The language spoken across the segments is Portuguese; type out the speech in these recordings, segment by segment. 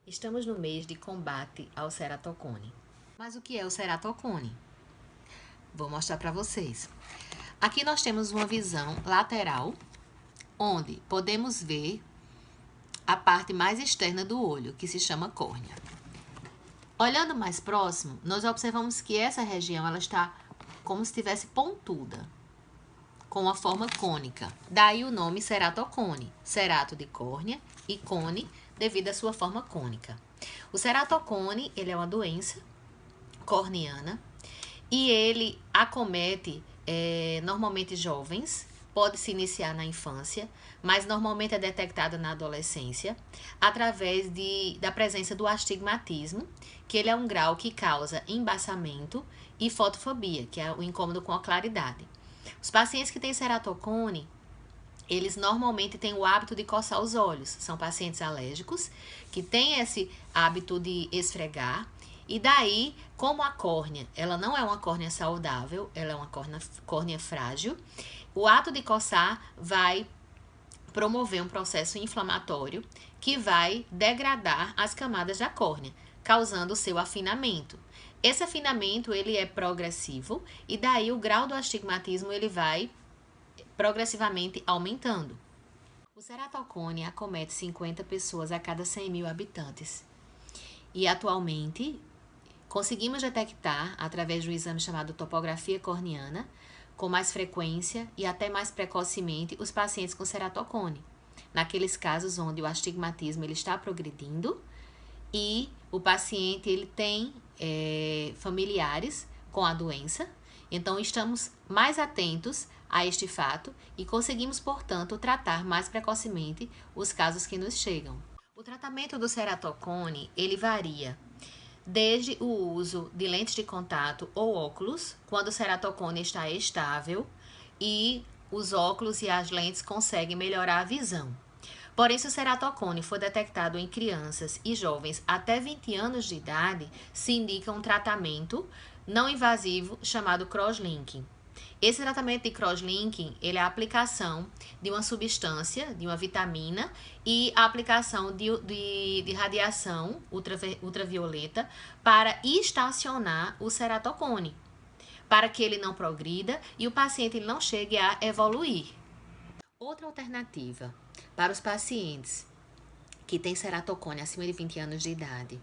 Estamos no mês de combate ao ceratocone. Mas o que é o ceratocone? Vou mostrar para vocês. Aqui nós temos uma visão lateral, onde podemos ver a parte mais externa do olho, que se chama córnea. Olhando mais próximo, nós observamos que essa região ela está como se estivesse pontuda, com uma forma cônica. Daí o nome ceratocone, cerato de córnea e cone devido à sua forma cônica. O ceratocone, ele é uma doença corneana e ele acomete normalmente jovens, pode se iniciar na infância, mas normalmente é detectado na adolescência, através da presença do astigmatismo, que ele é um grau que causa embaçamento, e fotofobia, que é o incômodo com a claridade. Os pacientes que têm ceratocone, eles normalmente têm o hábito de coçar os olhos. São pacientes alérgicos que têm esse hábito de esfregar. E daí, como a córnea, ela não é uma córnea saudável, ela é uma córnea frágil, o ato de coçar vai promover um processo inflamatório que vai degradar as camadas da córnea, causando o seu afinamento. Esse afinamento, ele é progressivo e daí o grau do astigmatismo, ele vai progressivamente aumentando. O ceratocone acomete 50 pessoas a cada 100 mil habitantes. E atualmente, conseguimos detectar, através de um exame chamado topografia corneana, com mais frequência e até mais precocemente, os pacientes com ceratocone. Naqueles casos onde o astigmatismo ele está progredindo e o paciente ele tem familiares com a doença, então estamos mais atentos a este fato e conseguimos, portanto, tratar mais precocemente os casos que nos chegam. O tratamento do ceratocone, ele varia desde o uso de lentes de contato ou óculos, quando o ceratocone está estável e os óculos e as lentes conseguem melhorar a visão. Porém, se o ceratocone for detectado em crianças e jovens até 20 anos de idade, se indica um tratamento não invasivo chamado crosslinking. Esse tratamento de crosslinking, ele é a aplicação de uma substância, de uma vitamina e a aplicação de radiação ultravioleta para estacionar o ceratocone, para que ele não progrida e o paciente não chegue a evoluir. Outra alternativa para os pacientes que têm ceratocone acima de 20 anos de idade,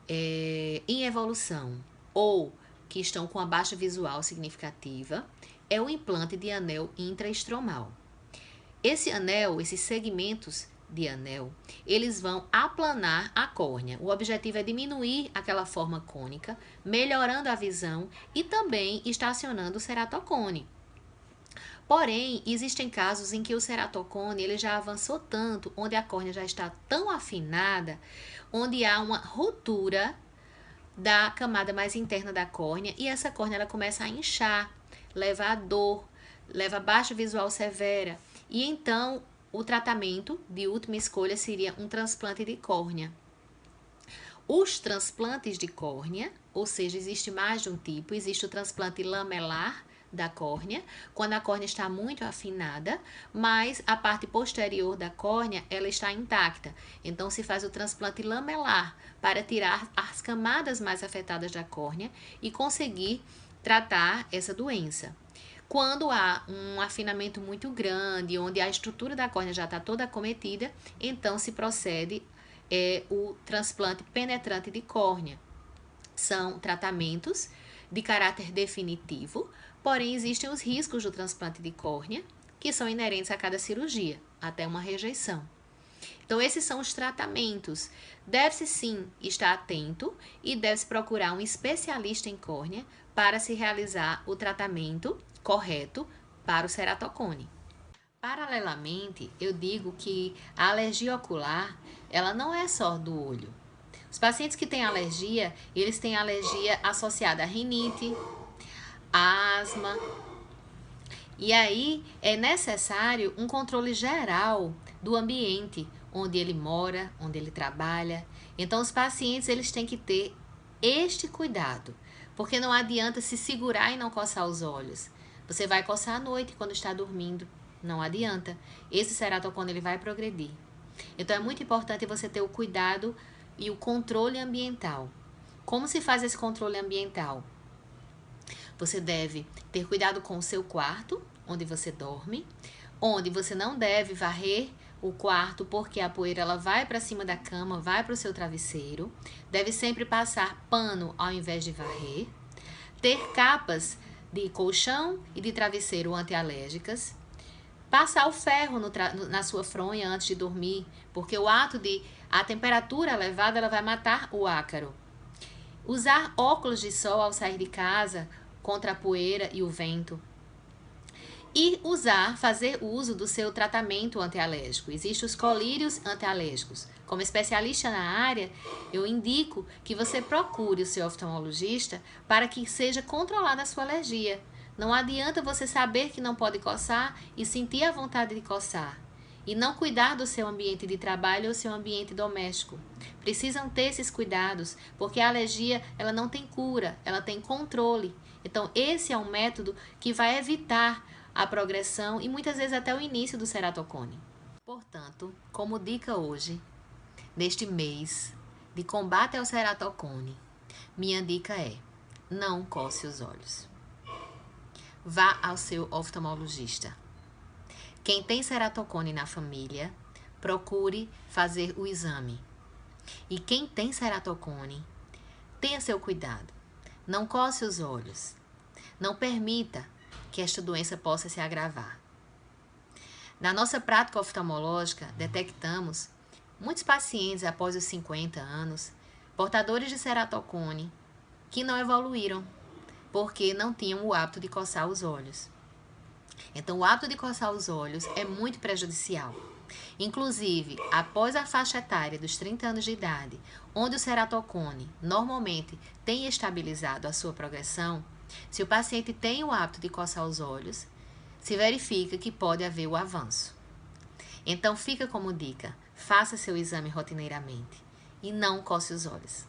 em evolução ou que estão com a baixa visual significativa, é o implante de anel intraestromal. Esse anel, esses segmentos de anel, eles vão aplanar a córnea. O objetivo é diminuir aquela forma cônica, melhorando a visão e também estacionando o ceratocone. Porém, existem casos em que o ceratocone ele já avançou tanto, onde a córnea já está tão afinada, onde há uma ruptura da camada mais interna da córnea e essa córnea ela começa a inchar, leva a dor, leva a baixa visual severa e então o tratamento de última escolha seria um transplante de córnea. Os transplantes de córnea, ou seja, existe mais de um tipo, existe o transplante lamelar da córnea, quando a córnea está muito afinada, mas a parte posterior da córnea ela está intacta. Então se faz o transplante lamelar para tirar as camadas mais afetadas da córnea e conseguir tratar essa doença. Quando há um afinamento muito grande, onde a estrutura da córnea já está toda acometida, então se procede o transplante penetrante de córnea. São tratamentos de caráter definitivo, porém existem os riscos do transplante de córnea, que são inerentes a cada cirurgia, até uma rejeição. Então, esses são os tratamentos. Deve-se sim estar atento e deve-se procurar um especialista em córnea para se realizar o tratamento correto para o ceratocone. Paralelamente, eu digo que a alergia ocular, ela não é só do olho. Os pacientes que têm alergia, eles têm alergia associada a rinite, asma. E aí é necessário um controle geral do ambiente onde ele mora, onde ele trabalha. Então os pacientes eles têm que ter este cuidado, porque não adianta se segurar e não coçar os olhos. Você vai coçar à noite quando está dormindo, não adianta. Esse ceratocone ele vai progredir. Então, é muito importante você ter o cuidado e o controle ambiental. Como se faz esse controle ambiental? Você deve ter cuidado com o seu quarto, onde você dorme, onde você não deve varrer o quarto porque a poeira ela vai para cima da cama, vai para o seu travesseiro. Deve sempre passar pano ao invés de varrer. Ter capas de colchão e de travesseiro antialérgicas. Passar o ferro na sua fronha antes de dormir, porque a temperatura elevada ela vai matar o ácaro. Usar óculos de sol ao sair de casa contra a poeira e o vento. E fazer uso do seu tratamento antialérgico. Existem os colírios antialérgicos. Como especialista na área, eu indico que você procure o seu oftalmologista para que seja controlada a sua alergia. Não adianta você saber que não pode coçar e sentir a vontade de coçar. E não cuidar do seu ambiente de trabalho ou seu ambiente doméstico. Precisam ter esses cuidados, porque a alergia ela não tem cura, ela tem controle. Então, esse é um método que vai evitar a progressão e muitas vezes até o início do ceratocone. Portanto, como dica hoje, neste mês de combate ao ceratocone, minha dica é: não coce os olhos. Vá ao seu oftalmologista. Quem tem ceratocone na família, procure fazer o exame. E quem tem ceratocone, tenha seu cuidado. Não coce os olhos. Não permita que esta doença possa se agravar. Na nossa prática oftalmológica, detectamos muitos pacientes após os 50 anos, portadores de ceratocone, que não evoluíram, porque não tinham o hábito de coçar os olhos. Então, o hábito de coçar os olhos é muito prejudicial. Inclusive, após a faixa etária dos 30 anos de idade, onde o ceratocone normalmente tem estabilizado a sua progressão, se o paciente tem o hábito de coçar os olhos, se verifica que pode haver o avanço. Então, fica como dica, faça seu exame rotineiramente e não coce os olhos.